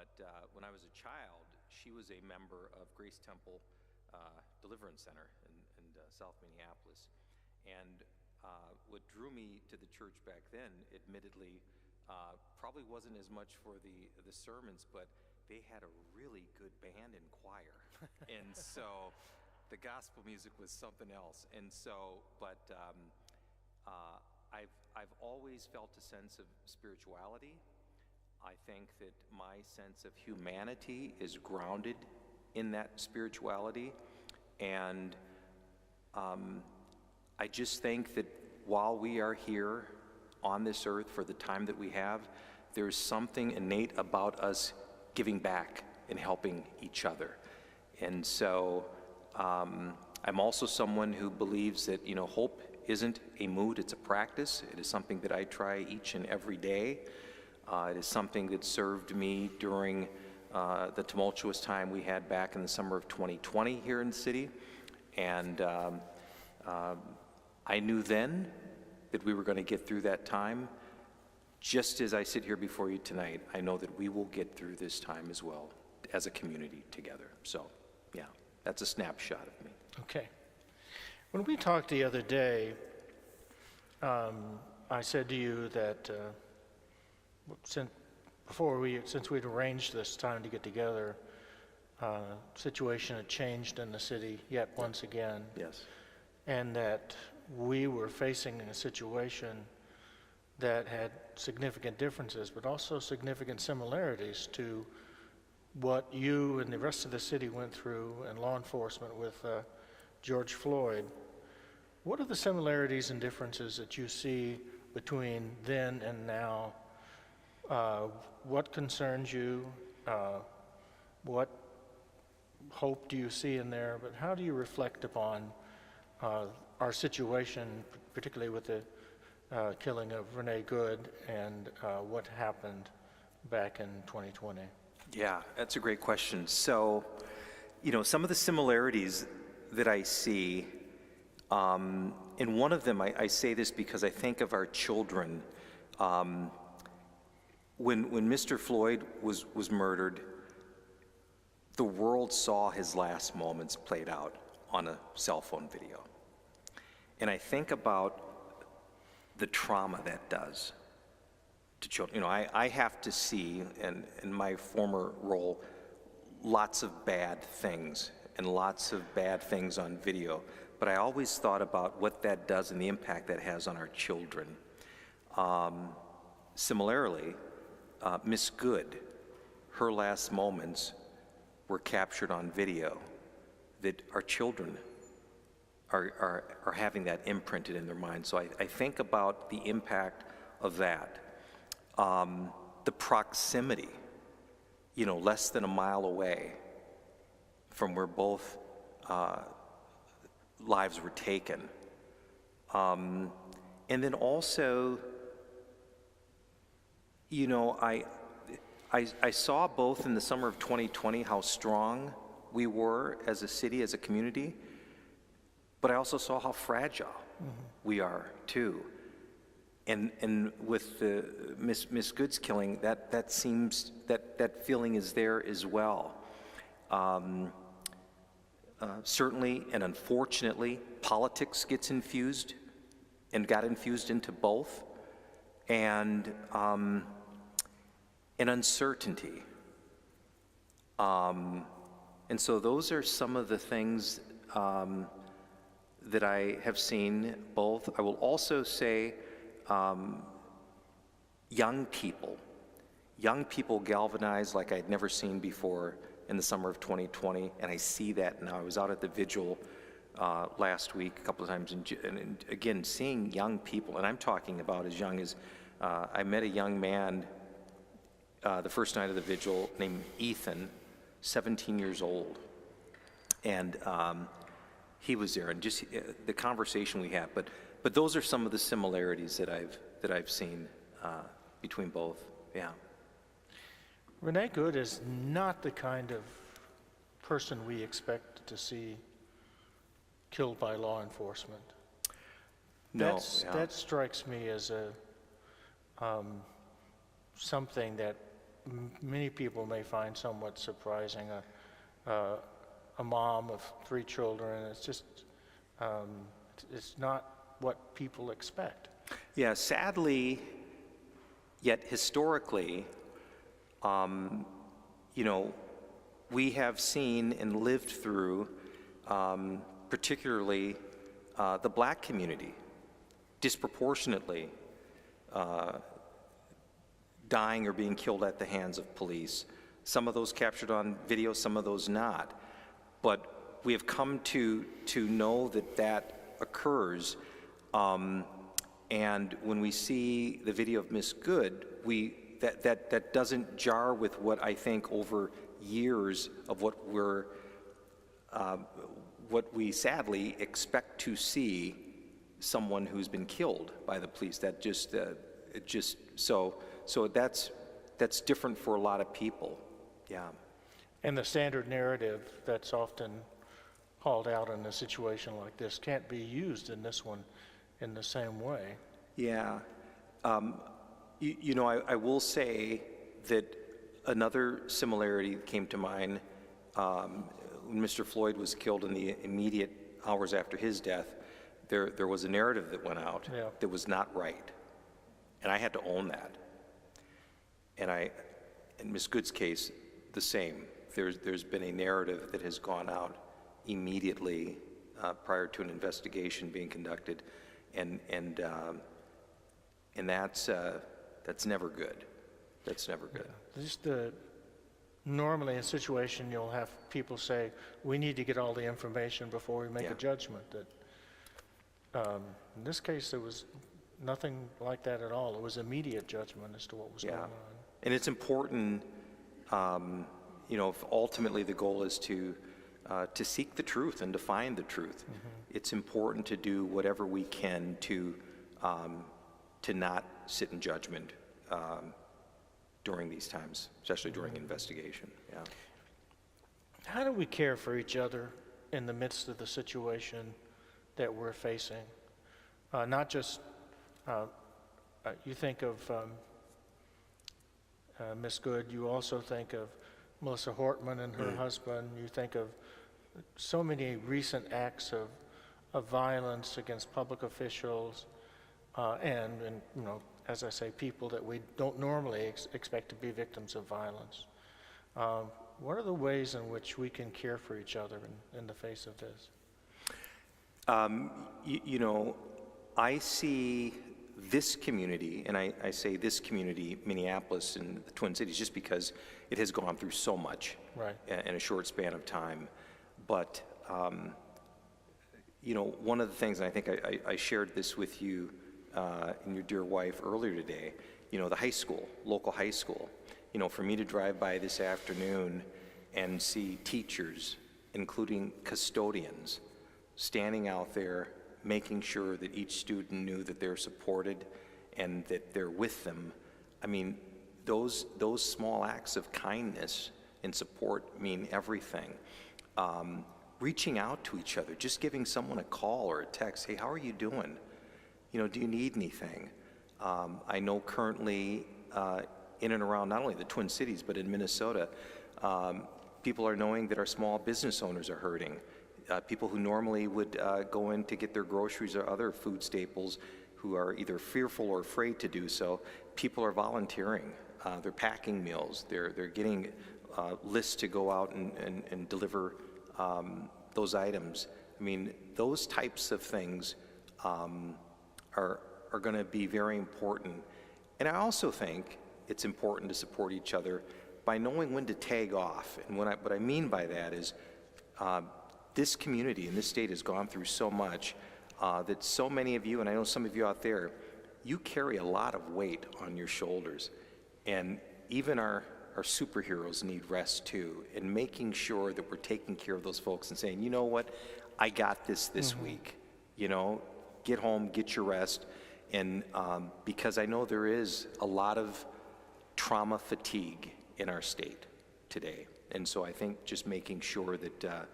But when I was a child, she was a member of Grace Temple Deliverance Center in South Minneapolis. And what drew me to the church back then, admittedly, probably wasn't as much for the sermons, but they had a really good band and choir. And so the gospel music was something else. And so, but I've always felt a sense of spirituality. I think that my sense of humanity is grounded in that spirituality. And I just think that while we are here on this earth for the time that we have, there's something innate about us giving back and helping each other. And so I'm also someone who believes that, hope isn't a mood, it's a practice. It is something that I try each and every day. It is something that served me during the tumultuous time we had back in the summer of 2020 here in the city. And I knew then that we were going to get through that time. Just as I sit here before you tonight, I know that we will get through this time as well as a community together. So, yeah, that's a snapshot of me. Okay. When we talked the other day, I said to you that since we'd arranged this time to get together, situation had changed in the city yet once again. Yes. And that we were facing a situation that had significant differences, but also significant similarities to what you and the rest of the city went through and law enforcement with George Floyd. What are the similarities and differences that you see between then and now? What concerns you? What hope do you see in there? But how do you reflect upon our situation, particularly with the killing of Renee Good and what happened back in 2020? Yeah, that's a great question. So, some of the similarities that I see, and one of them, I say this because I think of our children. When Mr. Floyd was murdered, the world saw his last moments played out on a cell phone video. And I think about the trauma that does to children. I have to see, in my former role, lots of bad things and lots of bad things on video. But I always thought about what that does and the impact that has on our children. Similarly, Miss Good, her last moments were captured on video, that our children are having that imprinted in their minds. So I think about the impact of that. The proximity, less than a mile away from where both lives were taken. And then also, I saw both in the summer of 2020 how strong we were as a city, as a community, but I also saw how fragile we are too. And with the Miss Good's killing, that seems that feeling is there as well. Certainly and unfortunately, politics gets infused and got infused into both, and uncertainty. And so those are some of the things that I have seen both. I will also say young people galvanized like I'd never seen before in the summer of 2020, and I see that now. I was out at the vigil last week a couple of times, and again, seeing young people, and I'm talking about as young as, I met a young man the first night of the vigil named Ethan, 17 years old, and he was there, and just the conversation we had. But those are some of the similarities that I've seen between both. Yeah. Renee Good is not the kind of person we expect to see killed by law enforcement. No, That strikes me as a something that many people may find somewhat surprising. A mom of 3 children, it's just, it's not what people expect. Yeah, sadly, yet historically, we have seen and lived through, particularly the black community, disproportionately dying or being killed at the hands of police. Some of those captured on video, some of those not. But we have come to know that occurs. And when we see the video of Miss Good, that doesn't jar with what I think over years of what we sadly expect to see someone who's been killed by the police. That so that's different for a lot of people. Yeah. And the standard narrative that's often hauled out in a situation like this can't be used in this one in the same way. Yeah. I will say that another similarity came to mind when Mr. Floyd was killed in the immediate hours after his death. There was a narrative that went out that was not right, and I had to own that. And in Ms. Good's case, the same. There's been a narrative that has gone out immediately prior to an investigation being conducted, and that's never good. That's never good. Just normally in a situation, you'll have people say, "We need to get all the information before we make a judgment." That in this case, there was nothing like that at all. It was immediate judgment as to what was going on. And it's important. If ultimately the goal is to seek the truth and to find the truth. Mm-hmm. It's important to do whatever we can to not sit in judgment during these times, especially during investigation. Yeah. How do we care for each other in the midst of the situation that we're facing? Not just you think of Miss Good. You also think of Melissa Hortman and her husband. You think of so many recent acts of violence against public officials, and as I say, people that we don't normally expect to be victims of violence. What are the ways in which we can care for each other in the face of this? I see this community, and I say this community, Minneapolis and the Twin Cities, just because it has gone through so much in a short span of time. But, one of the things, and I think I shared this with you and your dear wife earlier today, the high school, local high school. For me to drive by this afternoon and see teachers, including custodians, standing out there making sure that each student knew that they're supported and that they're with them. I mean, those small acts of kindness and support mean everything. Reaching out to each other, just giving someone a call or a text, "Hey, how are you doing? Do you need anything?" I know currently in and around not only the Twin Cities, but in Minnesota, people are knowing that our small business owners are hurting. People who normally would go in to get their groceries or other food staples, who are either fearful or afraid to do so, people are volunteering. They're packing meals. They're getting lists to go out and deliver those items. I mean, those types of things are going to be very important. And I also think it's important to support each other by knowing when to tag off. And what I mean by that is this community and this state has gone through so much that so many of you, and I know some of you out there, you carry a lot of weight on your shoulders. And even our superheroes need rest too, and making sure that we're taking care of those folks and saying, "You know what, I got this week. Get home, get your rest." And because I know there is a lot of trauma fatigue in our state today. And so I think just making sure that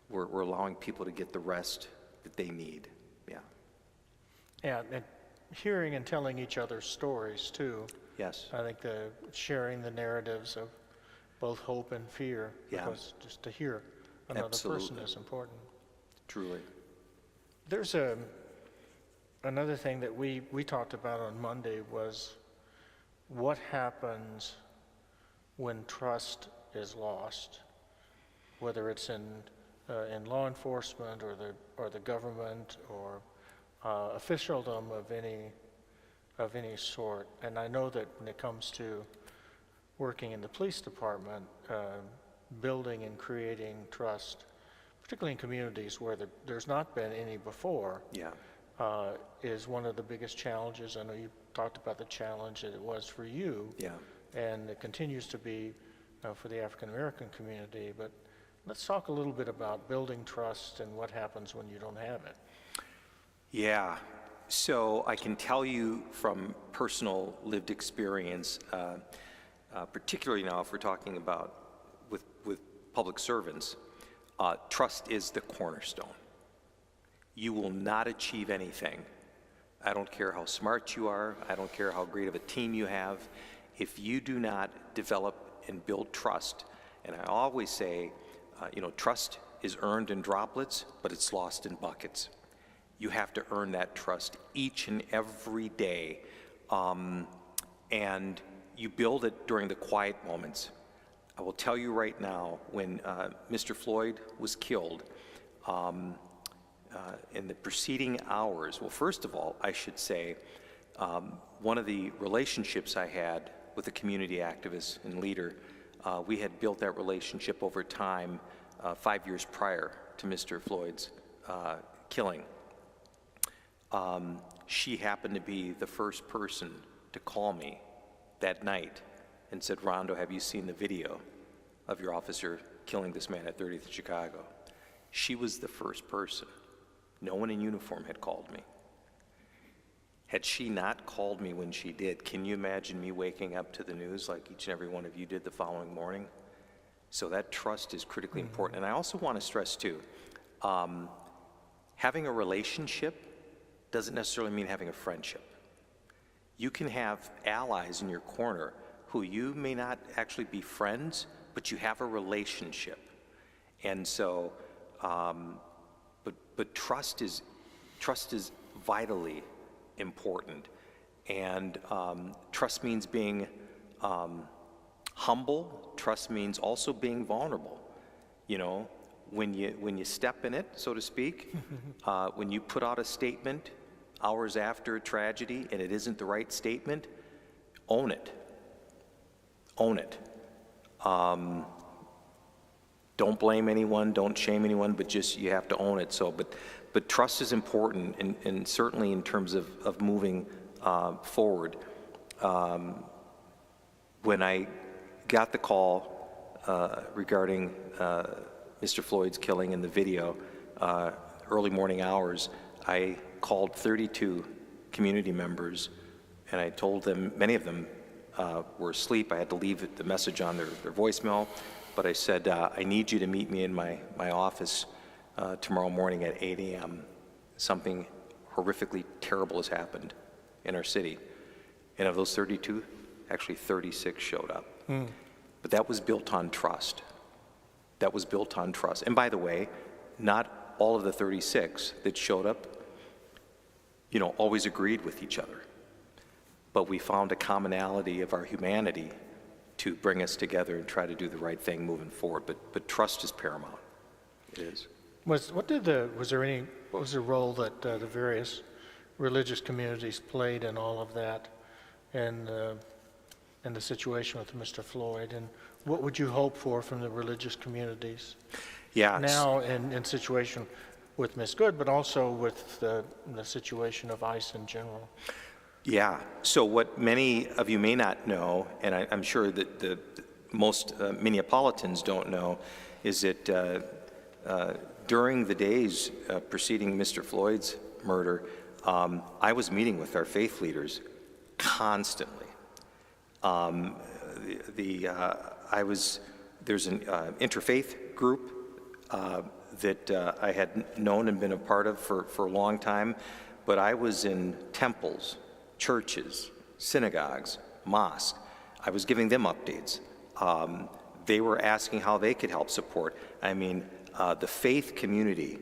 we're allowing people to get the rest that they need. Yeah. Yeah, and hearing and telling each other stories too. Yes. I think the sharing the narratives of both hope and fear, Yeah. because just to hear another person Absolutely. is important. Truly. There's another thing that we talked about on Monday was what happens when trust is lost, whether it's in law enforcement or the government or officialdom of any sort. And I know that when it comes to working in the police department, building and creating trust, particularly in communities where there's not been any before, Yeah. is one of the biggest challenges. I know you talked about the challenge that it was for you, Yeah. and it continues to be for the African American community. But let's talk a little bit about building trust and what happens when you don't have it. Yeah. So I can tell you from personal lived experience, particularly now if we're talking about with public servants, trust is the cornerstone. You will not achieve anything. I don't care how smart you are. I don't care how great of a team you have. If you do not develop and build trust, and I always say, trust is earned in droplets, but it's lost in buckets. You have to earn that trust each and every day, and you build it during the quiet moments. I will tell you right now, when Mr. Floyd was killed, in the preceding hours, well, first of all, I should say, one of the relationships I had with a community activist and leader, we had built that relationship over time 5 years prior to Mr. Floyd's killing. She happened to be the first person to call me that night and said, "Rondo, have you seen the video of your officer killing this man at 30th and Chicago?" She was the first person. No one in uniform had called me. Had she not called me when she did, can you imagine me waking up to the news like each and every one of you did the following morning? So that trust is critically important. And I also want to stress too, having a relationship doesn't necessarily mean having a friendship. You can have allies in your corner who you may not actually be friends, but you have a relationship. And so, but trust is vitally important. And trust means being humble. Trust means also being vulnerable. You know, when you step in it, so to speak, when you put out a statement hours after a tragedy and it isn't the right statement, own it. Own it. Don't blame anyone, don't shame anyone, but just you have to own it. So, but trust is important, and certainly in terms of moving forward. When I got the call regarding Mr. Floyd's killing in the video, early morning hours, I called 32 community members, and I told them, many of them were asleep. I had to leave the message on their voicemail, but I said, I need you to meet me in my office tomorrow morning at 8 a.m. Something horrifically terrible has happened in our city. And of those 32, actually 36 showed up. But that was built on trust. That was built on trust. And by the way, not all of the 36 that showed up, always agreed with each other. But we found a commonality of our humanity to bring us together and try to do the right thing moving forward. But trust is paramount. It is. What was the role that the various religious communities played in all of that, and the situation with Mr. Floyd, and what would you hope for from the religious communities? Yeah. Now in situation with Ms. Good, but also with the situation of ICE in general. Yeah. So what many of you may not know, and I'm sure that the most Minneapolitans don't know, is that during the days preceding Mr. Floyd's murder, I was meeting with our faith leaders constantly. There's an interfaith group that I had known and been a part of for a long time, but I was in temples, churches, synagogues, mosque. I was giving them updates. They were asking how they could help support. I mean, the faith community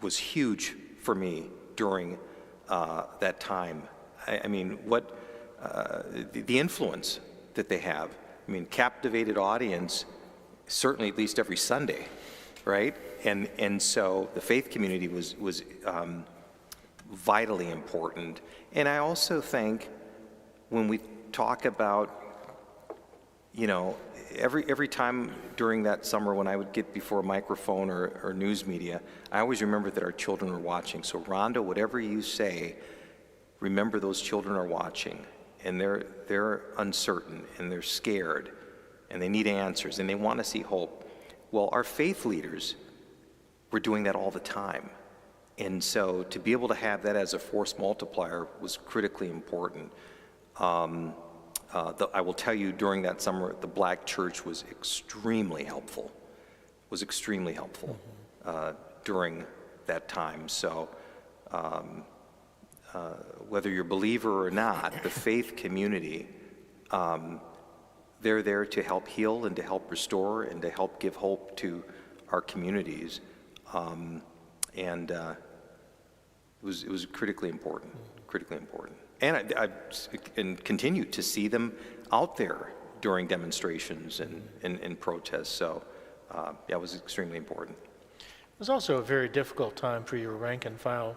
was huge for me during that time. I mean, the influence that they have. I mean, captivated audience, certainly at least every Sunday, right? And so the faith community was vitally important. And I also think when we talk about, you know, every time during that summer when I would get before a microphone or news media, I always remember that our children are watching. So Rondo, whatever you say, remember those children are watching, and they're uncertain, and they're scared, and they need answers, and they want to see hope. Well, our faith leaders were doing that all the time. And so to be able to have that as a force multiplier was critically important. I will tell you, during that summer, the Black church was extremely helpful, during that time. So whether you're a believer or not, the faith community, they're there to help heal and to help restore and to help give hope to our communities. And it was critically important. And I continue to see them out there during demonstrations and protests. So yeah, it was extremely important. It was also a very difficult time for your rank and file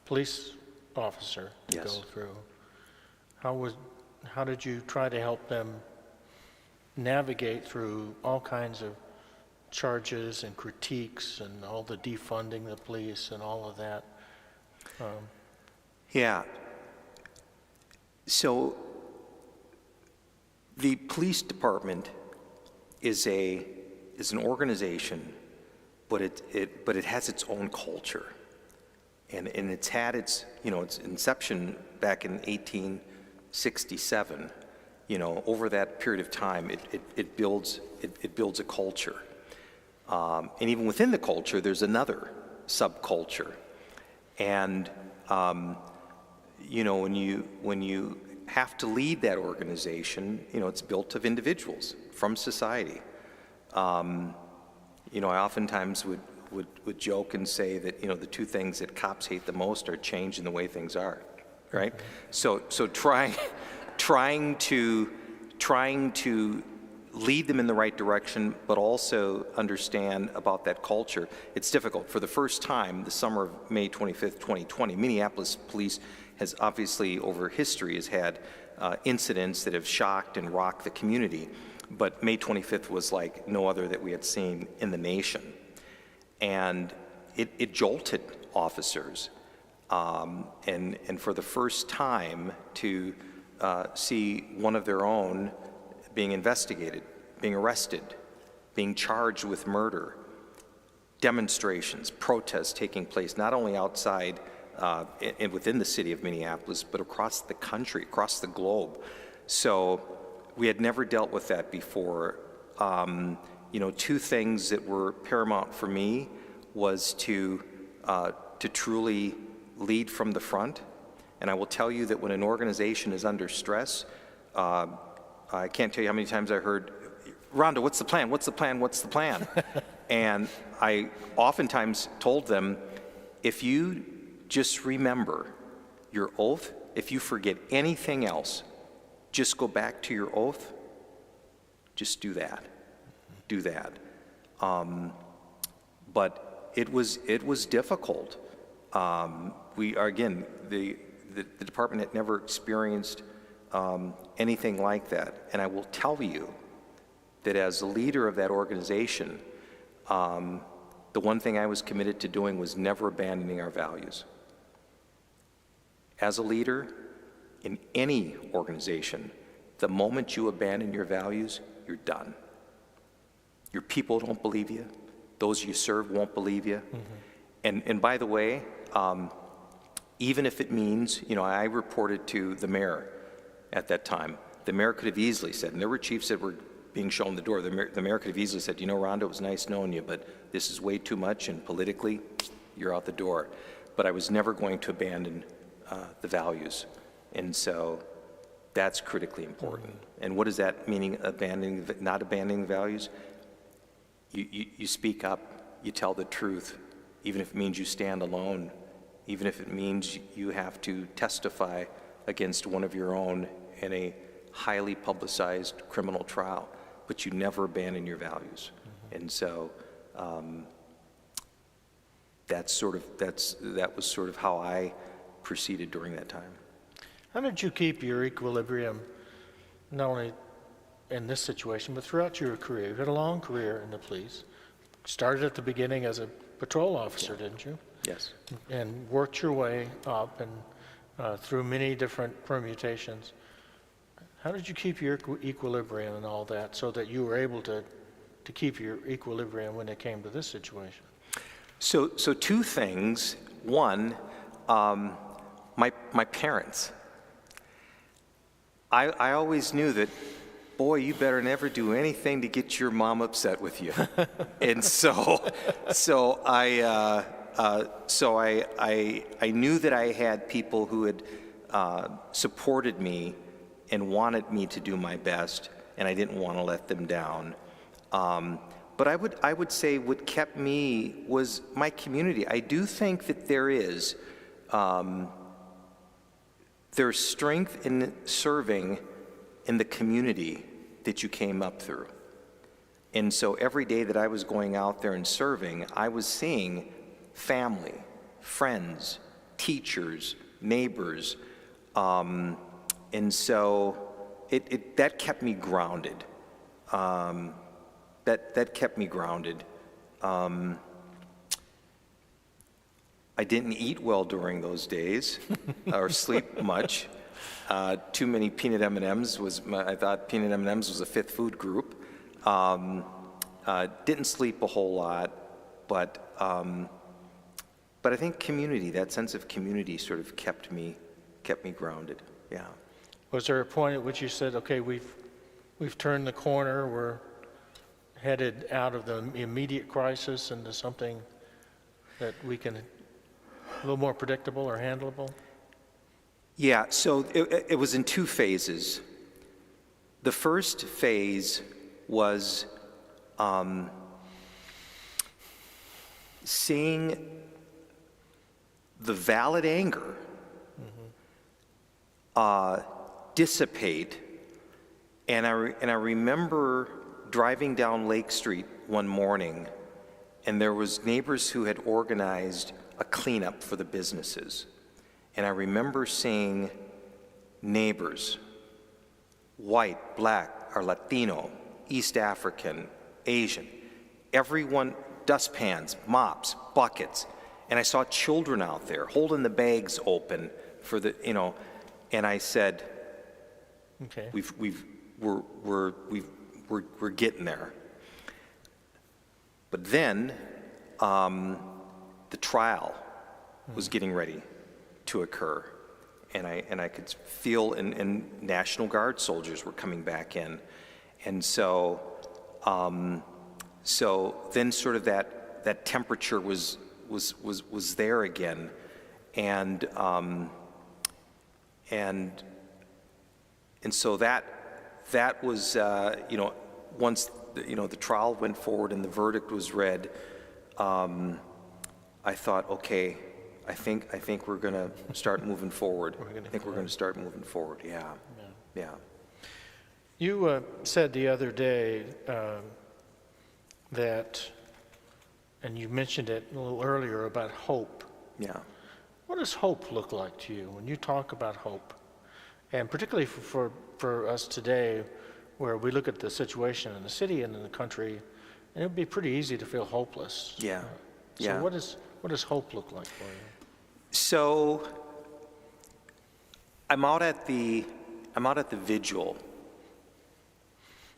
police officer to Yes. go through. How did you try to help them navigate through all kinds of charges and critiques and all the defunding the police and all of that? Yeah. So the police department is an organization, but it has its own culture, and it's had its inception back in 1867. Over that period of time, it builds a culture, and even within the culture, there's another subculture, and when you have to lead that organization, it's built of individuals from society. I oftentimes would joke and say that, the two things that cops hate the most are change and the way things are, right? So trying to lead them in the right direction, but also understand about that culture, it's difficult. For the first time, the summer of May 25th, 2020, Minneapolis police has obviously, over history, has had incidents that have shocked and rocked the community. But May 25th was like no other that we had seen in the nation. And it jolted officers. And for the first time to see one of their own being investigated, being arrested, being charged with murder, demonstrations, protests taking place, not only outside and within the city of Minneapolis, but across the country, across the globe. So we had never dealt with that before. Two things that were paramount for me was to truly lead from the front. And I will tell you that when an organization is under stress, I can't tell you how many times I heard, Rondo, what's the plan? What's the plan? What's the plan? And I oftentimes told them, if you just remember your oath, if you forget anything else, just go back to your oath. Just do that. Do that. But it was difficult. We are, again, the department had never experienced anything like that. And I will tell you that as the leader of that organization, the one thing I was committed to doing was never abandoning our values. As a leader in any organization, the moment you abandon your values, you're done. Your people don't believe you. Those you serve won't believe you. Mm-hmm. And by the way, even if it means, I reported to the mayor at that time. The mayor could have easily said, and there were chiefs that were being shown the door, the mayor could have easily said, Rondo, it was nice knowing you, but this is way too much, and politically, you're out the door. But I was never going to abandon the values And so that's critically important. And what does that mean, not abandoning values? You speak up, you tell the truth, even if it means you stand alone, even if it means you have to testify against one of your own in a highly publicized criminal trial, but you never abandon your values. And so that was sort of how I proceeded during that time. How did you keep your equilibrium, not only in this situation, but throughout your career? You had a long career in the police. Started at the beginning as a patrol officer, didn't you? Yes. And worked your way up and through many different permutations. How did you keep your equilibrium and all that so that you were able to keep your equilibrium when it came to this situation? So two things. One, my parents. I always knew that, boy, you better never do anything to get your mom upset with you. And so I knew that I had people who had supported me and wanted me to do my best, and I didn't want to let them down. But I would say what kept me was my community. I do think that there's strength in serving in the community that you came up through. And so every day that I was going out there and serving, I was seeing family, friends, teachers, neighbors, and so that kept me grounded. That kept me grounded. I didn't eat well during those days, or sleep much. Too many peanut M&Ms I thought peanut M&Ms was a fifth food group. Didn't sleep a whole lot, but I think community, that sense of community, sort of kept me grounded. Yeah. Was there a point at which you said, okay, we've turned the corner, we're headed out of the immediate crisis into something that we can, a little more predictable or handleable? Yeah, so it was in two phases. The first phase was seeing the valid anger dissipate, and I remember driving down Lake Street one morning, and there was neighbors who had organized a cleanup for the businesses. And I remember seeing neighbors, white, black, or Latino, East African, Asian, everyone, dustpans, mops, buckets. And I saw children out there holding the bags open for the, and I said, okay, we're getting there. But then the trial was getting ready to occur, and I could feel, and National Guard soldiers were coming back in, and so then sort of that temperature was there again, and so that was once the trial went forward and the verdict was read, I thought, okay, I think we're going to start moving forward. We're going to start moving forward. Yeah. You said the other day that, and you mentioned it a little earlier, about hope. Yeah. What does hope look like to you when you talk about hope? And particularly for us today, where we look at the situation in the city and in the country, and it would be pretty easy to feel hopeless. Yeah. So what does hope look like for you? So I'm out at the vigil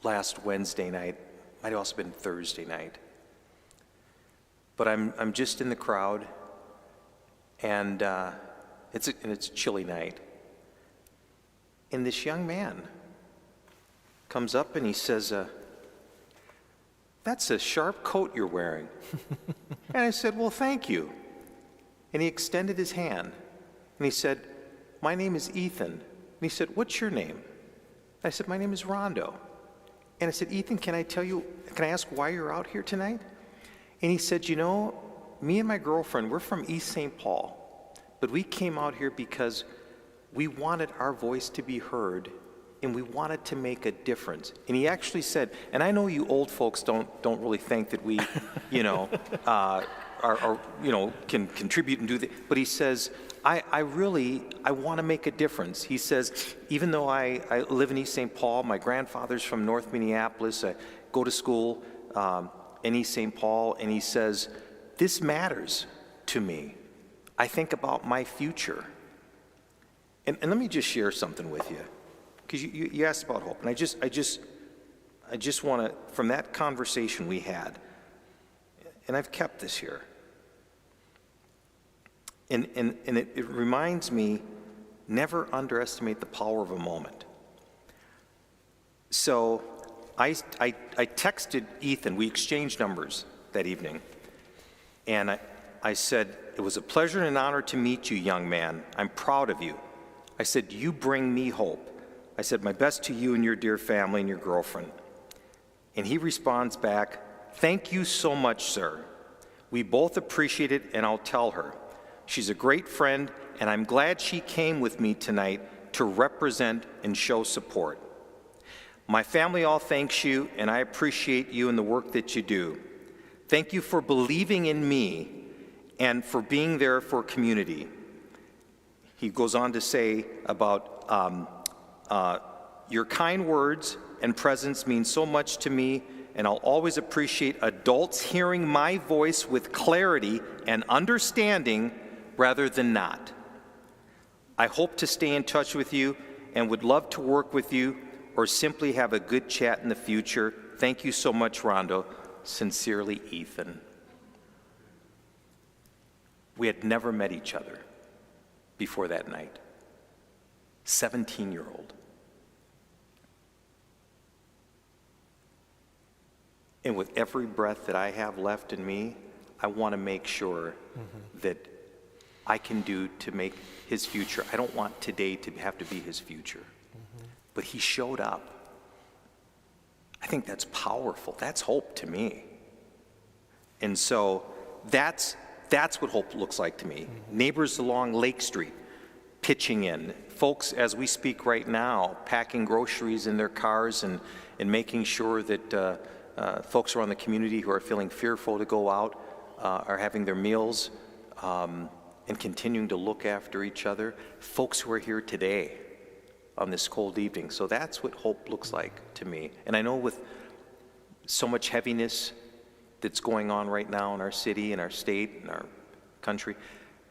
last Wednesday night. Might have also been Thursday night. But I'm just in the crowd, and it's a chilly night. And this young man comes up and he says, "That's a sharp coat you're wearing." And I said, "Well, thank you." And he extended his hand and he said, my name is Ethan. And he said, what's your name? I said, my name is Rondo. And I said, Ethan, can I ask why you're out here tonight? And he said, you know, me and my girlfriend, we're from East St. Paul, but we came out here because we wanted our voice to be heard and we wanted to make a difference. And he actually said, and I know you old folks don't really think that we, you know, can contribute and do that, but he says, I want to make a difference. He says, even though I live in East St. Paul, my grandfather's from North Minneapolis, I go to school in East St. Paul, and he says, this matters to me. I think about my future. And let me just share something with you, because you asked about hope, and I just want to, from that conversation we had, and I've kept this here, and it reminds me, never underestimate the power of a moment. So I texted Ethan, we exchanged numbers that evening, and I said, it was a pleasure and an honor to meet you, young man. I'm proud of you. I said, you bring me hope. I said, my best to you and your dear family and your girlfriend. And he responds back, thank you so much, sir. We both appreciate it, and I'll tell her. She's a great friend, and I'm glad she came with me tonight to represent and show support. My family all thanks you, and I appreciate you and the work that you do. Thank you for believing in me and for being there for community. He goes on to say about your kind words and presence mean so much to me, and I'll always appreciate adults hearing my voice with clarity and understanding rather than not. I hope to stay in touch with you and would love to work with you or simply have a good chat in the future. Thank you so much, Rondo. Sincerely, Ethan. We had never met each other before that night. 17-year-old. And with every breath that I have left in me, I want to make sure that I can do to make his future. I don't want today to have to be his future. But he showed up. I think that's powerful. That's hope to me. And so that's what hope looks like to me. Neighbors along Lake Street pitching in. Folks, as we speak right now, packing groceries in their cars and making sure that folks around the community who are feeling fearful to go out are having their meals and continuing to look after each other. Folks who are here today on this cold evening. So that's what hope looks like to me. And I know with so much heaviness that's going on right now in our city, in our state, in our country,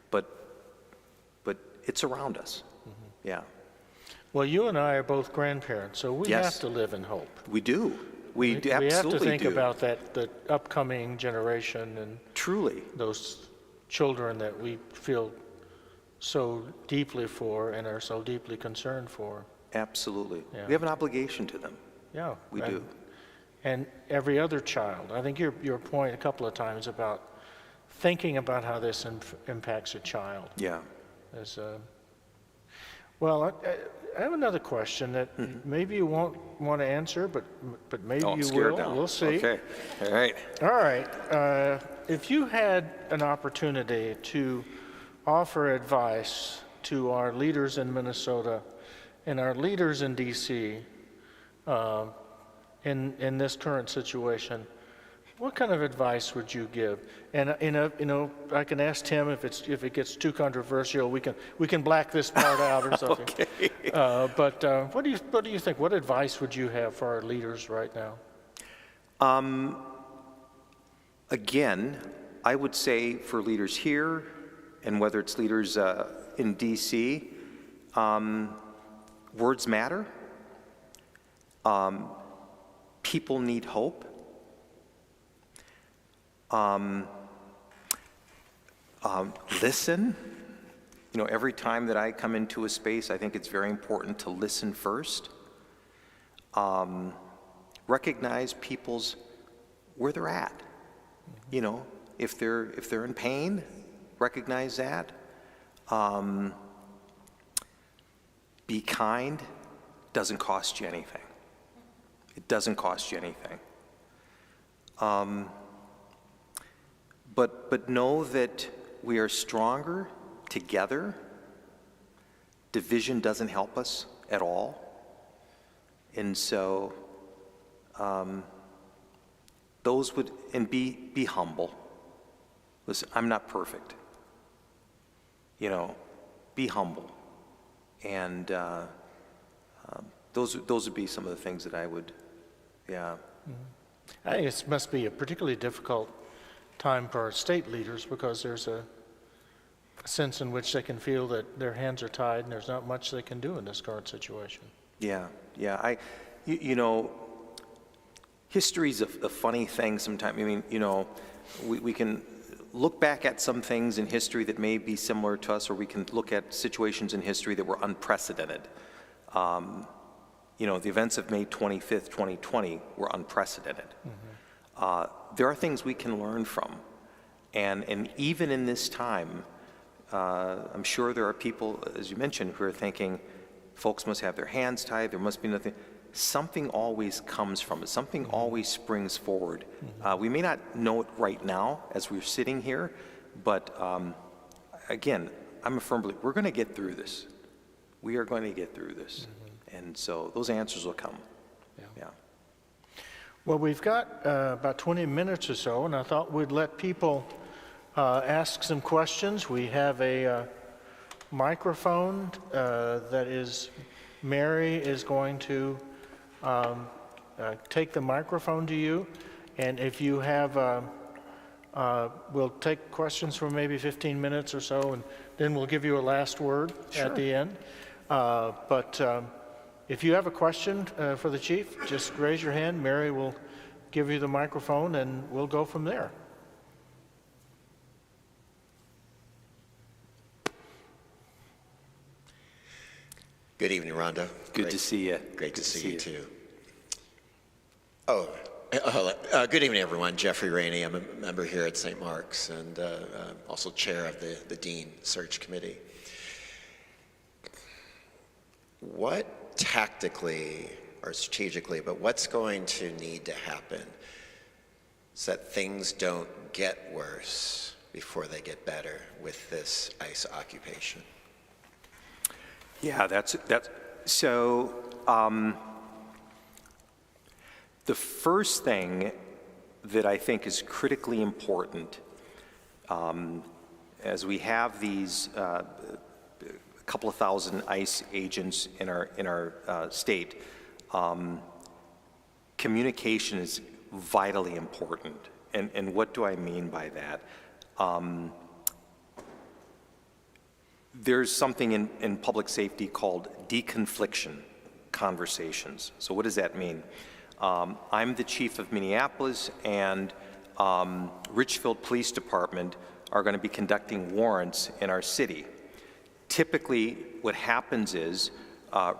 but it's around us. Yeah. Well, you and I are both grandparents, so we have to live in hope. We do. We absolutely have to think do. about the upcoming generation and truly those children that we feel so deeply for and are so deeply concerned for. Absolutely. Yeah. We have an obligation to them. Yeah. We do. And every other child. I think your point a couple of times about thinking about how this impacts a child. Yeah. Well, I have another question that maybe you won't want to answer, but maybe you will. Now. We'll see. Okay. All right. All right. If you had an opportunity to offer advice to our leaders in Minnesota and our leaders in D.C. In this current situation, what kind of advice would you give? And I can ask Tim if it gets too controversial, we can black this part out or something. Okay. But what do you think? What advice would you have for our leaders right now? Again, I would say for leaders here, and whether it's leaders in D.C., words matter. People need hope. Listen. Every time that I come into a space, I think it's very important to listen first. Recognize people's where they're at. If they're in pain, recognize that. be kind doesn't cost you anything. It doesn't cost you anything. But know that we are stronger together. Division doesn't help us at all. And so those would, and be humble. Listen, I'm not perfect. You know, be humble. And those would be some of the things that I would, yeah. Mm-hmm. I think it must be a particularly difficult time for our state leaders because there's a sense in which they can feel that their hands are tied and there's not much they can do in this current situation. Yeah. You know, history's a funny thing sometimes. I mean, you know, we can look back at some things in history that may be similar to us, or we can look at situations in history that were unprecedented. You know, the events of May 25th, 2020 were unprecedented. Mm-hmm. There are things we can learn from. And even in this time, I'm sure there are people, as you mentioned, who are thinking, folks must have their hands tied, there must be nothing. Something always comes from it. Something always springs forward. We may not know it right now as we're sitting here, but again, I'm a firm believer, we're going to get through this. We are going to get through this. And so those answers will come. Yeah. Well, we've got about 20 minutes or so, and I thought we'd let people ask some questions. We have a microphone that is, Mary is going to take the microphone to you, and if you have, we'll take questions for maybe 15 minutes or so, and then we'll give you a last word at the end. But if you have a question for the chief, just raise your hand. Mary will give you the microphone, and we'll go from there. Good evening, Rondo. Good to see you. Great to see you too. Good evening, everyone. Jeffrey Rainey. I'm a member here at St. Mark's and also chair of the Dean Search Committee. What tactically or strategically, but what's going to need to happen so that things don't get worse before they get better with this ICE occupation? Yeah, that's so. The first thing that I think is critically important, as we have these a couple of thousand ICE agents in our state, communication is vitally important. And what do I mean by that? There's something in public safety called deconfliction conversations. So what does that mean? I'm the chief of Minneapolis, and Richfield Police Department are going to be conducting warrants in our city. Typically, what happens is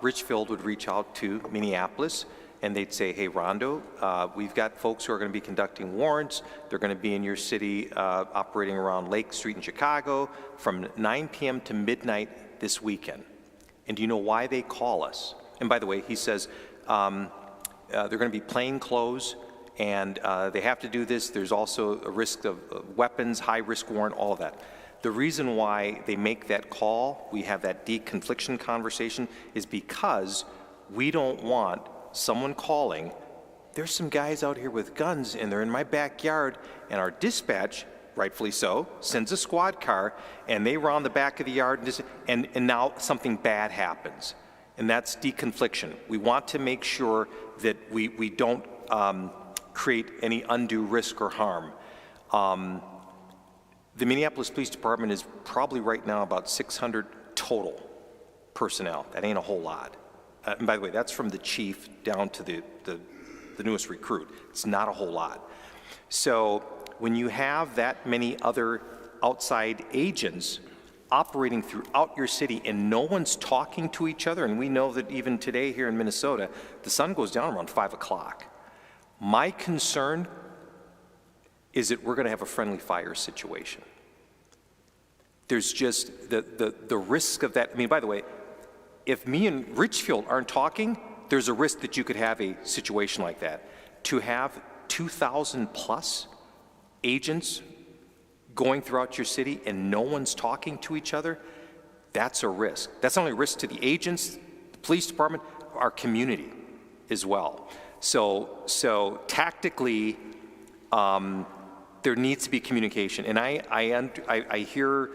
Richfield would reach out to Minneapolis, and they'd say, hey, Rondo, we've got folks who are going to be conducting warrants. They're going to be in your city operating around Lake Street in Chicago from 9 p.m. to midnight this weekend. And do you know why they call us? And by the way, he says, they're going to be plain clothes, and they have to do this. There's also a risk of weapons, high-risk warrant, all of that. The reason why they make that call, we have that deconfliction conversation, is because we don't want someone calling, there's some guys out here with guns, and they're in my backyard, and our dispatch, rightfully so, sends a squad car, and they round the back of the yard, and now something bad happens. And that's deconfliction. We want to make sure that we don't create any undue risk or harm. The Minneapolis Police Department is probably right now about 600 total personnel. That ain't a whole lot. And by the way, that's from the chief down to the newest recruit. It's not a whole lot. So when you have that many other outside agents operating throughout your city and no one's talking to each other, and we know that even today here in Minnesota, the sun goes down around 5 o'clock. My concern is that we're going to have a friendly fire situation. There's just the risk of that. I mean, by the way, if me and Richfield aren't talking, there's a risk that you could have a situation like that. To have 2,000 plus agents going throughout your city and no one's talking to each other, that's a risk. That's not only a risk to the agents, the police department, our community as well. So tactically, there needs to be communication. And I hear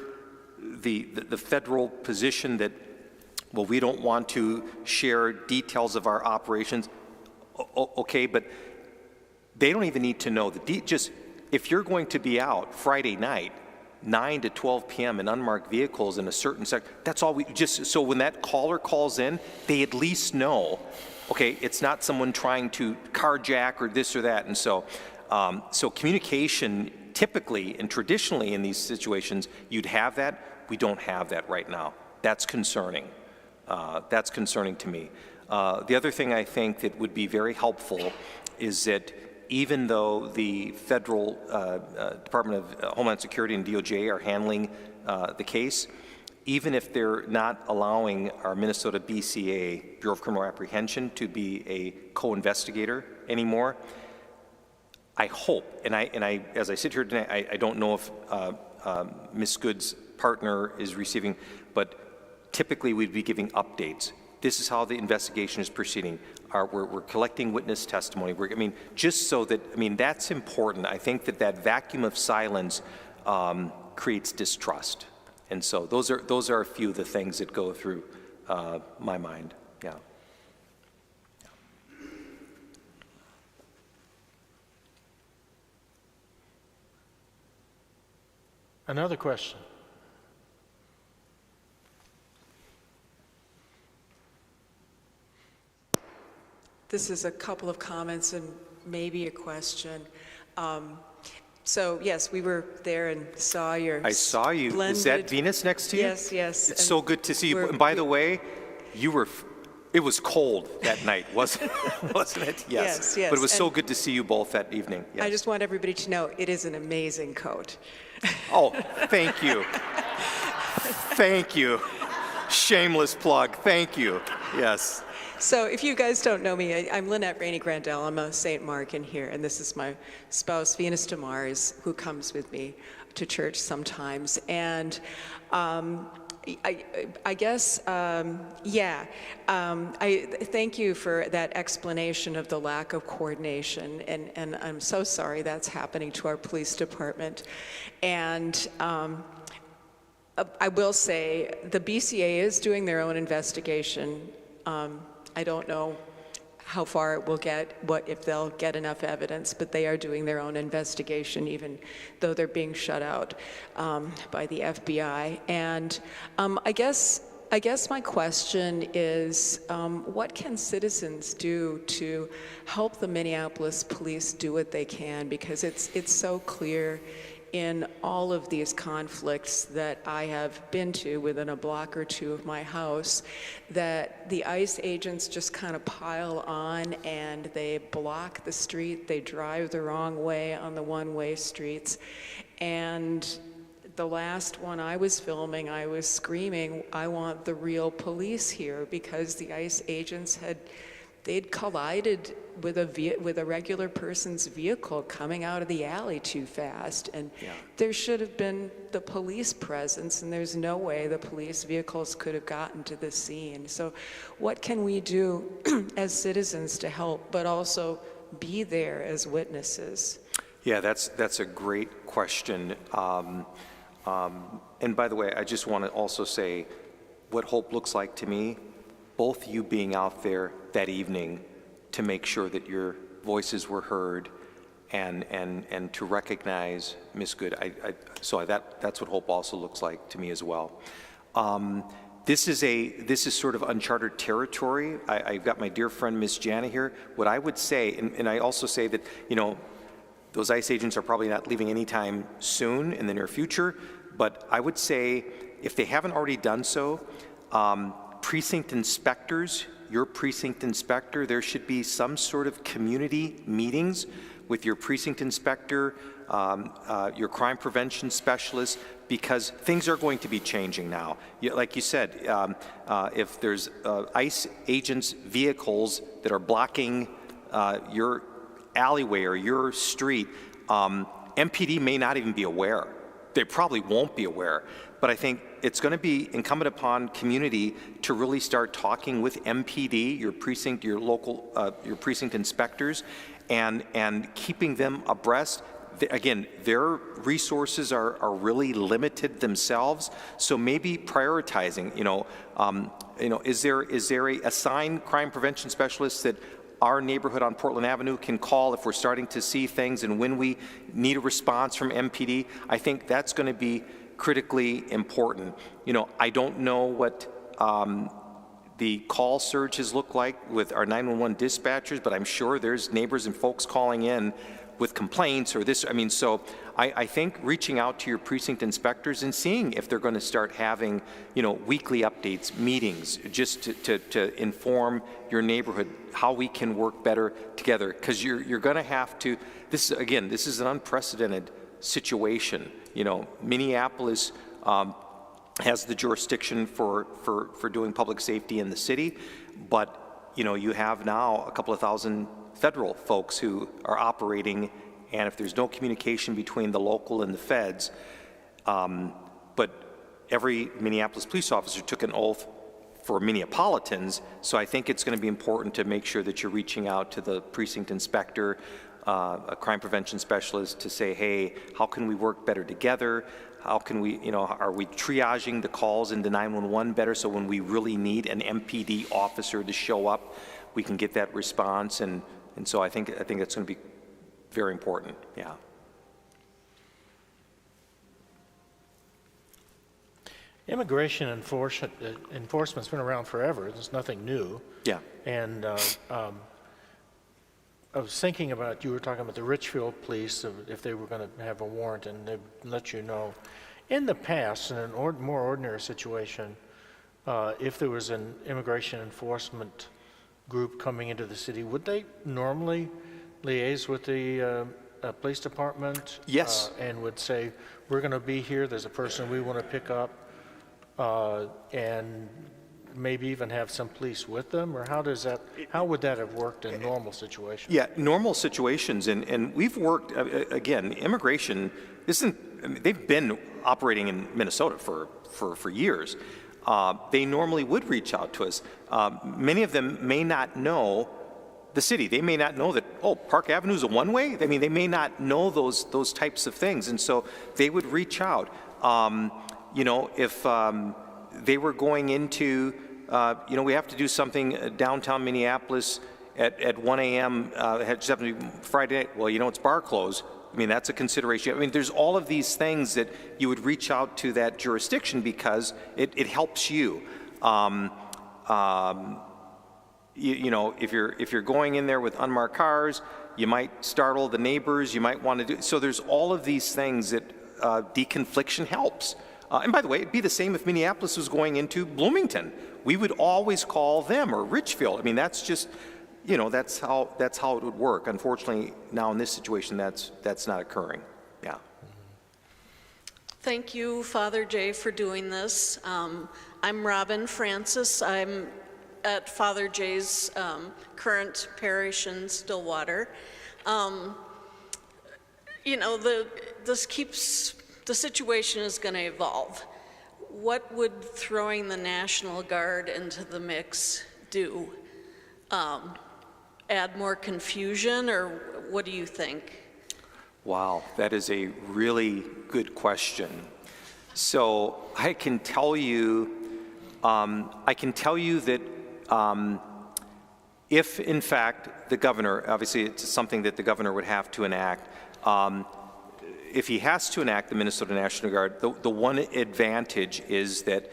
the federal position that, well, we don't want to share details of our operations. Okay, but they don't even need to know just if you're going to be out Friday night, 9 to 12 p.m. in unmarked vehicles in a certain sector, that's all so when that caller calls in, they at least know, okay, it's not someone trying to carjack or this or that. And so communication typically and traditionally in these situations, you'd have that. We don't have that right now. That's concerning. That's concerning to me. The other thing I think that would be very helpful is that even though the federal Department of Homeland Security and DOJ are handling the case, even if they're not allowing our Minnesota BCA, Bureau of Criminal Apprehension, to be a co-investigator anymore, I hope, and I as I sit here tonight, I don't know if Ms. Good's partner is receiving, but typically we'd be giving updates. This is how the investigation is proceeding. We're collecting witness testimony. Just so that, that's important. I think that vacuum of silence creates distrust. And so those are a few of the things that go through my mind. Yeah. Another question. This is a couple of comments and maybe a question. So yes, we were there and saw your I saw you. Splendid, is that Venus next to you? Yes, yes. It's so good to see you. And by the way, it was cold that night, wasn't it? Yes, yes. But it was so good to see you both that evening. Yes. I just want everybody to know it is an amazing coat. Oh, thank you. Thank you. Shameless plug. Thank you. Yes. So if you guys don't know me, I'm Lynette Rainey Grandel. I'm a St. Markin here, and this is my spouse, Venus DeMars, who comes with me to church sometimes. And I guess, I thank you for that explanation of the lack of coordination, and I'm so sorry that's happening to our police department. And I will say the BCA is doing their own investigation. I don't know how far it will get, if they'll get enough evidence, but they are doing their own investigation, even though they're being shut out by the FBI. And I guess my question is, what can citizens do to help the Minneapolis police do what they can? Because it's so clear in all of these conflicts that I have been to within a block or two of my house, that the ICE agents just kind of pile on and they block the street, they drive the wrong way on the one-way streets. And the last one I was filming, I was screaming, I want the real police here, because the ICE agents they'd collided with a regular person's vehicle coming out of the alley too fast, and there should have been the police presence, and there's no way the police vehicles could have gotten to the scene. So what can we do as citizens to help, but also be there as witnesses? Yeah, that's a great question. And by the way, I just want to also say what hope looks like to me, both you being out there that evening to make sure that your voices were heard and to recognize Ms. Good. That's what hope also looks like to me as well. This is sort of uncharted territory. I've got my dear friend Ms. Jana here. What I would say, and I also say that, those ICE agents are probably not leaving anytime soon in the near future, but I would say if they haven't already done so, precinct inspectors, your precinct inspector, there should be some sort of community meetings with your precinct inspector, your crime prevention specialist, because things are going to be changing now. Like you said, if there's ICE agents' vehicles that are blocking your alleyway or your street, MPD may not even be aware. They probably won't be aware. But I think it's going to be incumbent upon community to really start talking with MPD, your precinct, your local, your precinct inspectors, and keeping them abreast. Again, their resources are really limited themselves, so maybe prioritizing. Is there a assigned crime prevention specialist that our neighborhood on Portland Avenue can call if we're starting to see things, and when we need a response from MPD? I think that's going to be critically important. I don't know what the call surges look like with our 911 dispatchers, but I'm sure there's neighbors and folks calling in with complaints or this. So I think reaching out to your precinct inspectors and seeing if they're going to start having, weekly updates, meetings, just to inform your neighborhood how we can work better together. Because you're going to have to, this is an unprecedented situation. Minneapolis has the jurisdiction for doing public safety in the city, but you have now a couple of thousand federal folks who are operating, and if there's no communication between the local and the feds, but every Minneapolis police officer took an oath for Minneapolitans, so I think it's going to be important to make sure that you're reaching out to the precinct inspector, a crime prevention specialist, to say, hey, how can we work better together? How can we, are we triaging the calls into 911 better, so when we really need an MPD officer to show up, we can get that response? And so I think that's going to be very important. Yeah. Immigration enforcement's been around forever. There's nothing new. Yeah. And I was thinking about, you were talking about the Richfield police, if they were going to have a warrant and they'd let you know. In the past, in a more ordinary situation, if there was an immigration enforcement group coming into the city, would they normally liaise with the police department? Yes. And would say, we're going to be here, there's a person we want to pick up, and maybe even have some police with them? Or how would that have worked in normal situations? Yeah, normal situations, and we've worked, again, immigration they've been operating in Minnesota for years. They normally would reach out to us. Many of them may not know the city. They may not know that, Park Avenue is a one-way. They may not know those types of things, and so they would reach out. If they were going into, we have to do something downtown Minneapolis at 1 a.m. It just happened to be Friday night. Well, it's bar closed. That's a consideration. There's all of these things that you would reach out to that jurisdiction because it helps you. If you're going in there with unmarked cars, you might startle the neighbors. You might want to do so. There's all of these things that deconfliction helps. And by the way, it'd be the same if Minneapolis was going into Bloomington. We would always call them, or Richfield. That's just. That's how it would work. Unfortunately, now in this situation, that's not occurring. Yeah. Thank you, Father Jay, for doing this. I'm Robin Francis. I'm at Father Jay's current parish in Stillwater. The situation is going to evolve. What would throwing the National Guard into the mix do? Add more confusion, or what do you think? Wow, that is a really good question. So I can tell you that if in fact the governor, obviously it's something that the governor would have to enact, if he has to enact the Minnesota National Guard, the one advantage is that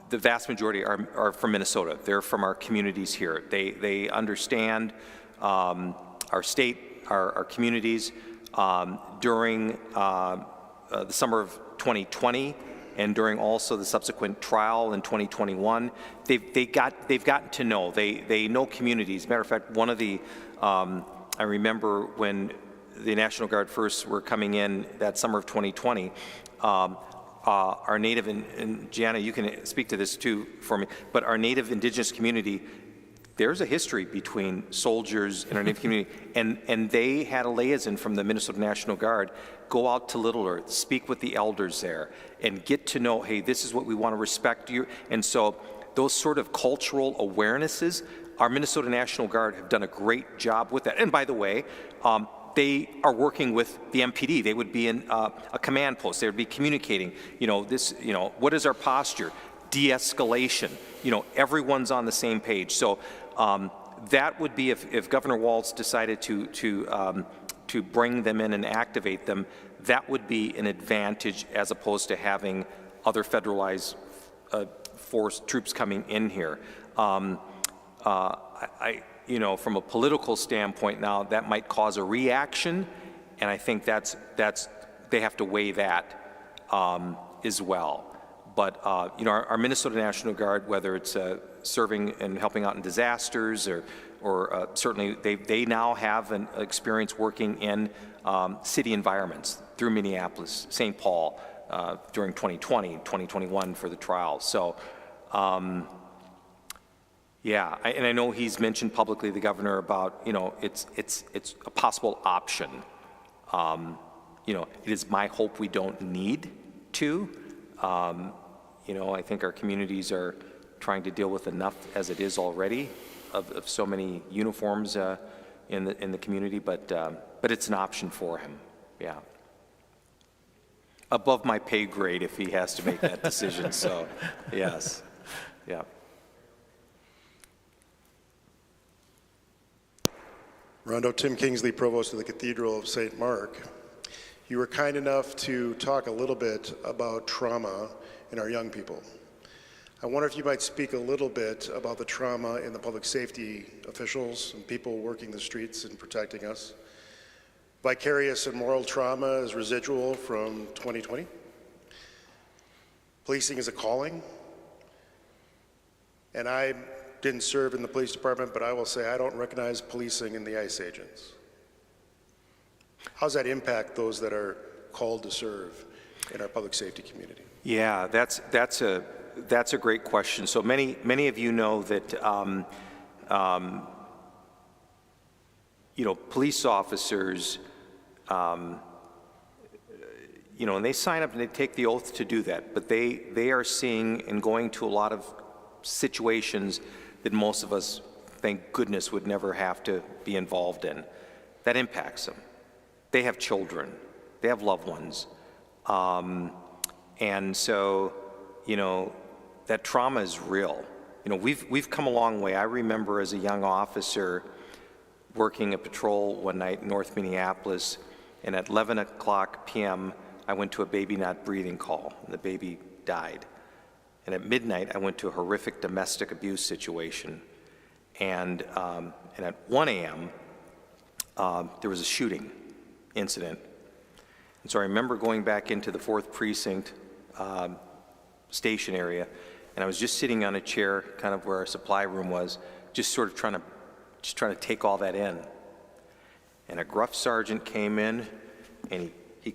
the vast majority are from Minnesota. They're from our communities here. They understand our state, our communities. During the summer of 2020 and during also the subsequent trial in 2021, they've gotten to know. They know communities. Matter of fact, one of the I remember when the National Guard first were coming in that summer of 2020, our Native, and Gianna, you can speak to this too for me, but our Native Indigenous community, there's a history between soldiers in our Native community, and they had a liaison from the Minnesota National Guard go out to Little Earth, speak with the elders there, and get to know, hey, this is what we want to respect you. And so those sort of cultural awarenesses, our Minnesota National Guard have done a great job with that. And by the way, they are working with the MPD. They would be in a command post. They would be communicating, what is our posture? De-escalation. Everyone's on the same page. So that would be if Governor Walz decided to bring them in and activate them, that would be an advantage as opposed to having other federalized force troops coming in here. From a political standpoint now, that might cause a reaction, and I think that's they have to weigh that as well. But our Minnesota National Guard, whether it's serving and helping out in disasters, or certainly they now have an experience working in city environments through Minneapolis, St. Paul during 2020, 2021 for the trial. So. Yeah, and I know he's mentioned publicly, the governor, about it's a possible option. It is my hope we don't need to. I think our communities are trying to deal with enough as it is already of so many uniforms in the community, but it's an option for him. Yeah, above my pay grade if he has to make that decision. So, yes, yeah. Rondo, Tim Kingsley, Provost of the Cathedral of St. Mark. You were kind enough to talk a little bit about trauma in our young people. I wonder if you might speak a little bit about the trauma in the public safety officials and people working the streets and protecting us. Vicarious and moral trauma is residual from 2020. Policing is a calling, and I didn't serve in the police department, but I will say I don't recognize policing in the ICE agents. How does that impact those that are called to serve in our public safety community? Yeah, that's a great question. So many of you know that police officers, and they sign up and they take the oath to do that, but they are seeing and going to a lot of situations that most of us, thank goodness, would never have to be involved in. That impacts them. They have children. They have loved ones. And so, that trauma is real. We've come a long way. I remember as a young officer working a patrol one night in North Minneapolis, and at 11 o'clock p.m., I went to a baby not breathing call, and the baby died. And at midnight, I went to a horrific domestic abuse situation. And at 1 a.m., there was a shooting incident. And so I remember going back into the 4th Precinct station area, and I was just sitting on a chair, kind of where our supply room was, just sort of trying to take all that in. And a gruff sergeant came in, and he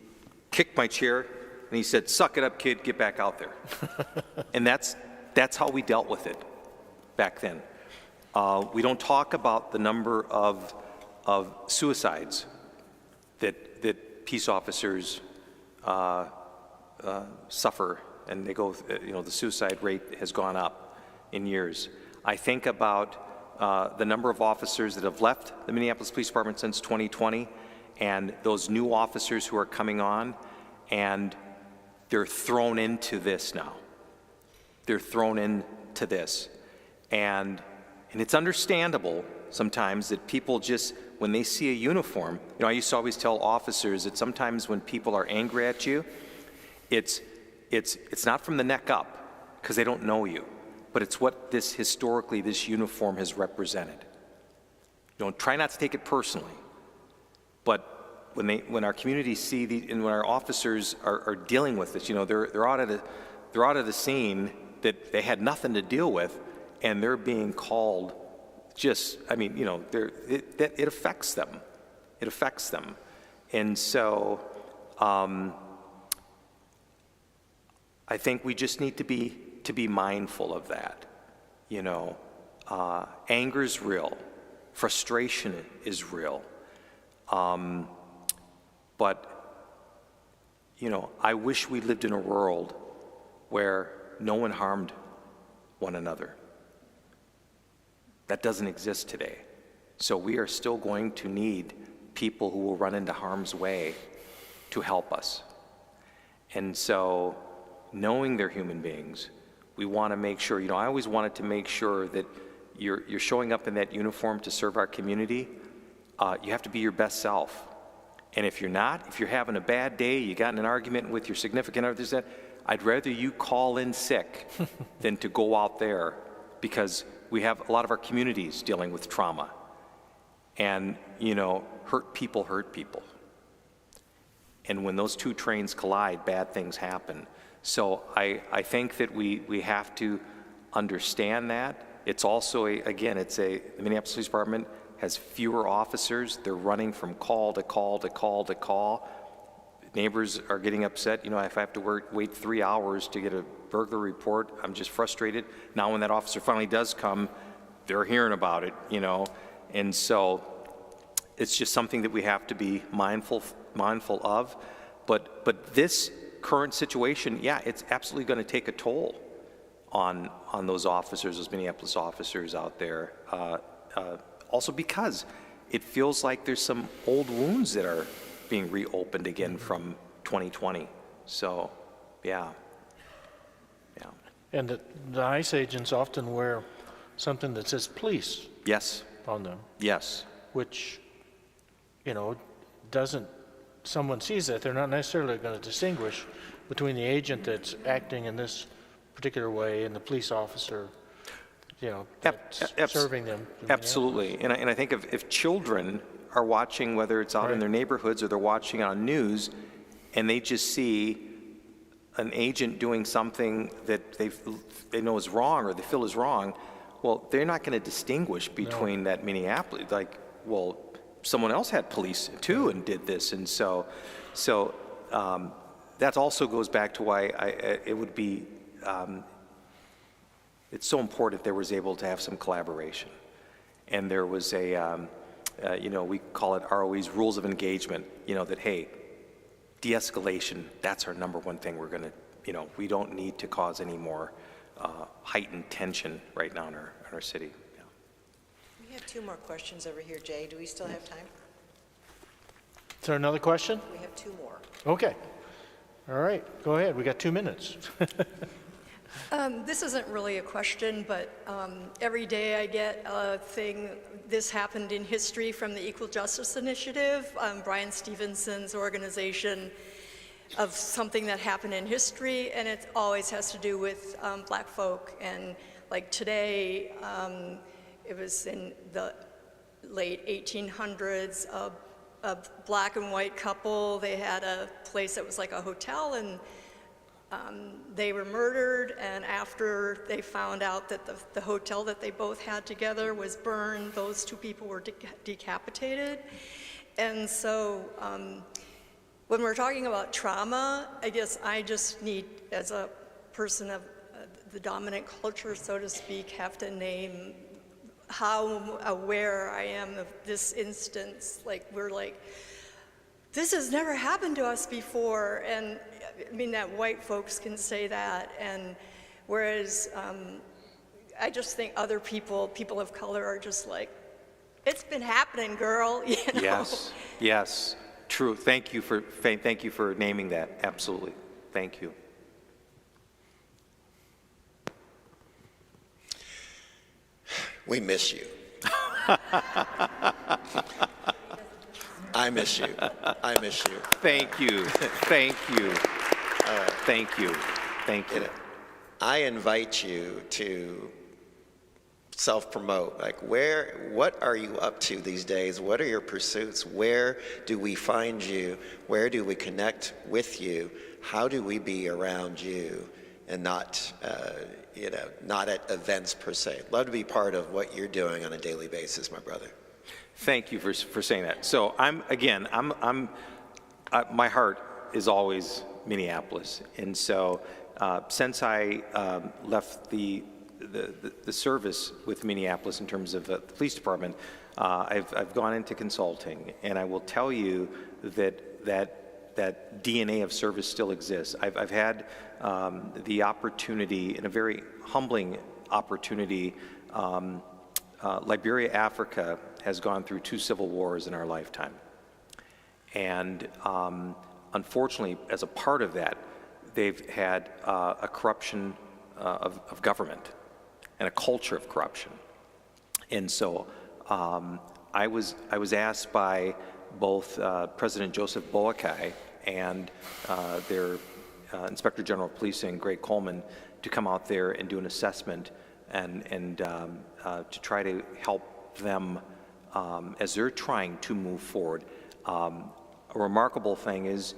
kicked my chair, and he said, "Suck it up, kid, get back out there." And that's how we dealt with it back then. We don't talk about the number of suicides that peace officers suffer, and they go, the suicide rate has gone up in years. I think about the number of officers that have left the Minneapolis Police Department since 2020, and those new officers who are coming on, and they're thrown into this now. They're thrown into this. And it's understandable sometimes that people just, when they see a uniform, I used to always tell officers that sometimes when people are angry at you, it's not from the neck up, because they don't know you, but it's what historically this uniform has represented. Try not to take it personally, but when our communities see and when our officers are dealing with this, they're out of the scene that they had nothing to deal with, and they're being called. It affects them. It affects them, And so I think we just need to be mindful of that. You know, anger is real, frustration is real, but you know, I wish we lived in a world where no one harmed one another. That doesn't exist today. So we are still going to need people who will run into harm's way to help us. And so, knowing they're human beings, we want to make sure, you know, I always wanted to make sure that you're showing up in that uniform to serve our community. You have to be your best self. And if you're not, if you're having a bad day, you got in an argument with your significant other, I'd rather you call in sick than to go out there, because we have a lot of our communities dealing with trauma. And, you know, hurt people hurt people. And when those two trains collide, bad things happen. So I think that we have to understand that. It's also, the Minneapolis Police Department has fewer officers. They're running from call to call to call to call. Neighbors are getting upset. You know, if I have to wait 3 hours to get a burglar report, I'm just frustrated. Now when that officer finally does come, they're hearing about it, you know. And so it's just something that we have to be mindful of. But this current situation, yeah, it's absolutely going to take a toll on those officers, those Minneapolis officers out there. Also because it feels like there's some old wounds that are being reopened again from 2020. So, yeah. And the ICE agents often wear something that says police Yes, on them, yes, which, you know, someone sees that, they're not necessarily going to distinguish between the agent that's acting in this particular way and the police officer, you know, that's serving them. absolutely. And I think if children are watching, whether it's out in their neighborhoods or they're watching on news, and they just see an agent doing something that they know is wrong or they feel is wrong, well, they're not going to distinguish between that Minneapolis, like, well, someone else had police too and did this. And so that also goes back to why it would be, it's so important there was able to have some collaboration. And there was you know, we call it ROE's rules of engagement, you know, that, hey, de-escalation, that's our number one thing we're going to, you know, we don't need to cause any more heightened tension right now in our city. Yeah. We have 2 more questions over here, Jay. Do we still have time? Is there another question? We have 2 more. Okay. All right, go ahead. We got 2 minutes. This isn't really a question, but every day I get a thing, this happened in history from the Equal Justice Initiative, Brian Stevenson's organization, of something that happened in history, and it always has to do with black folk. And like today, it was in the late 1800s, a black and white couple, they had a place that was like a hotel, and they were murdered, and after they found out that the hotel that they both had together was burned, those 2 people were decapitated. And so when we're talking about trauma, I guess I just need, as a person of the dominant culture, so to speak, have to name how aware I am of this instance. Like, we're like, this has never happened to us before, and I mean, that white folks can say that, and whereas I just think other people of color are just like, it's been happening, girl, you know? Yes, true. Thank you for naming that. Absolutely. Thank you. We miss you. I miss you. I miss you. Thank you. Thank you. Thank you. Thank you. I invite you to self-promote. Like, what are you up to these days? What are your pursuits? Where do we find you? Where do we connect with you? How do we be around you and not, not at events per se? Love to be part of what you're doing on a daily basis, my brother. Thank you for saying that. So I'm my heart is always Minneapolis, and so since I left the service with Minneapolis in terms of the police department, I've gone into consulting, and I will tell you that DNA of service still exists. I've had the opportunity, and a very humbling opportunity. Liberia, Africa has gone through 2 civil wars in our lifetime. And unfortunately, as a part of that, they've had a corruption of government and a culture of corruption. And so I was asked by both President Joseph Boakai and their Inspector General of Policing, Greg Coleman, to come out there and do an assessment and to try to help them as they're trying to move forward. A remarkable thing is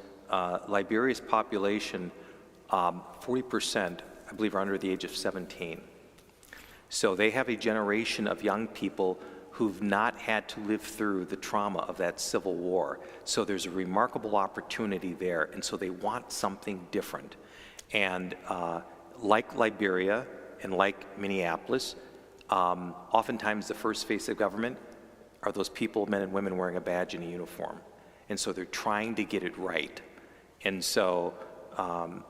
Liberia's population, 40%, I believe, are under the age of 17. So they have a generation of young people who've not had to live through the trauma of that civil war. So there's a remarkable opportunity there, and so they want something different. And like Liberia and like Minneapolis, oftentimes the first face of government are those people, men and women, wearing a badge and a uniform. And so they're trying to get it right. And so,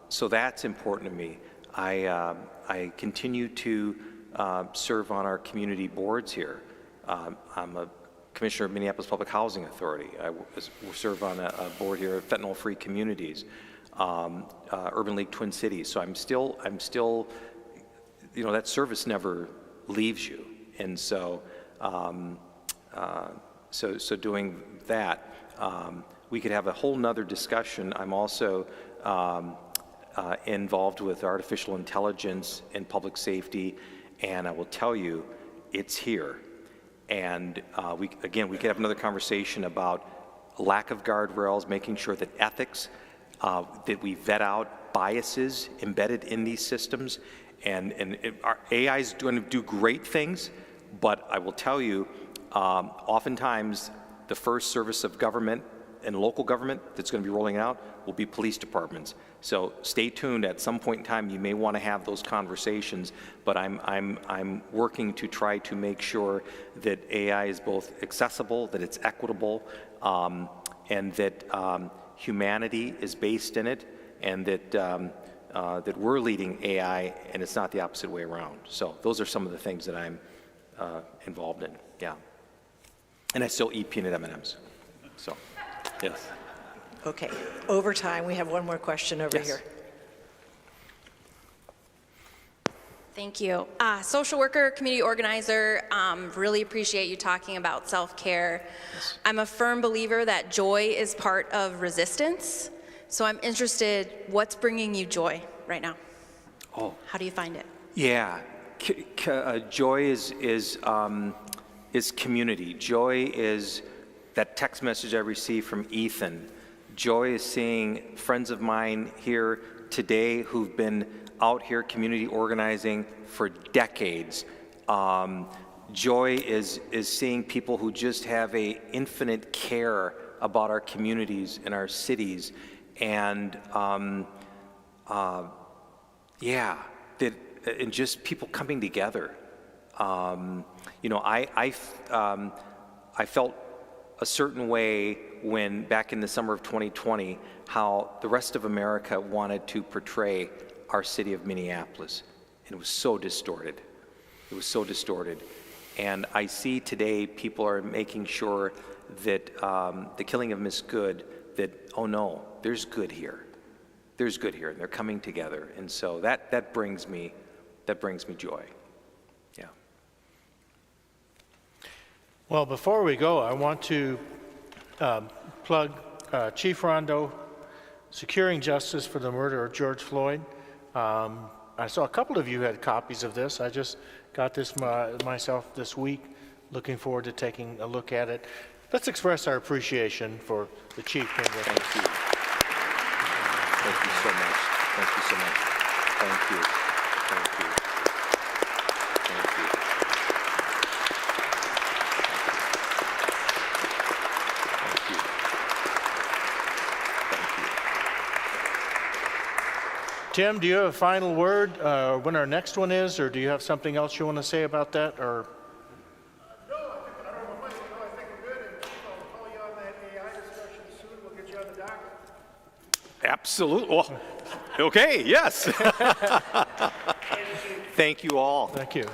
so that's important to me. I continue to serve on our community boards here. I'm a commissioner of Minneapolis Public Housing Authority. I serve on a board here at Fentanyl-Free Communities, Urban League Twin Cities. So I'm still, you know, that service never leaves you. And so, so doing that, we could have a whole nother discussion. I'm also involved with artificial intelligence and public safety, and I will tell you, it's here. And we could have another conversation about lack of guardrails, making sure that ethics, that we vet out biases embedded in these systems. And our AI is going to do great things, but I will tell you, oftentimes the first service of government and local government that's going to be rolling out will be police departments. So stay tuned. At some point in time, you may want to have those conversations, but I'm working to try to make sure that AI is both accessible, that it's equitable, and that humanity is based in it, and that that we're leading AI, and it's not the opposite way around. So those are some of the things that I'm involved in. Yeah, and I still eat peanut M&Ms. So, yes. Okay, over time, we have one more question over Yes. here. Thank you. Social worker, community organizer, really appreciate you talking about self-care. Yes. I'm a firm believer that joy is part of resistance. So I'm interested, what's bringing you joy right now? Oh. How do you find it? Yeah, joy is community. Joy is that text message I received from Ethan. Joy is seeing friends of mine here today who've been out here community organizing for decades. Joy is seeing people who just have a infinite care about our communities and our cities. And and just people coming together. You know, I felt a certain way when back in the summer of 2020, how the rest of America wanted to portray our city of Minneapolis. And it was so distorted. It was so distorted. And I see today people are making sure that the killing of Miss Good, that, oh no, there's good here. There's good here, and they're coming together. And so that brings me joy. Yeah. Well, before we go, I want to plug Chief Rondo, Securing Justice for the Murder of George Floyd. I saw a couple of you had copies of this. I just got this myself this week. Looking forward to taking a look at it. Let's express our appreciation for the Chief being with us. Thank you. Thank you so much. Thank you so much. Thank you. Thank you. Thank you. Thank you. Tim, do you have a final word when our next one is, or do you have something else you want to say about that? Or No, I don't know if I think we're good, and I'll call you on that AI discussion soon. We'll get you on the docket. Absolutely. Well, okay, yes. Thank you all. thank you.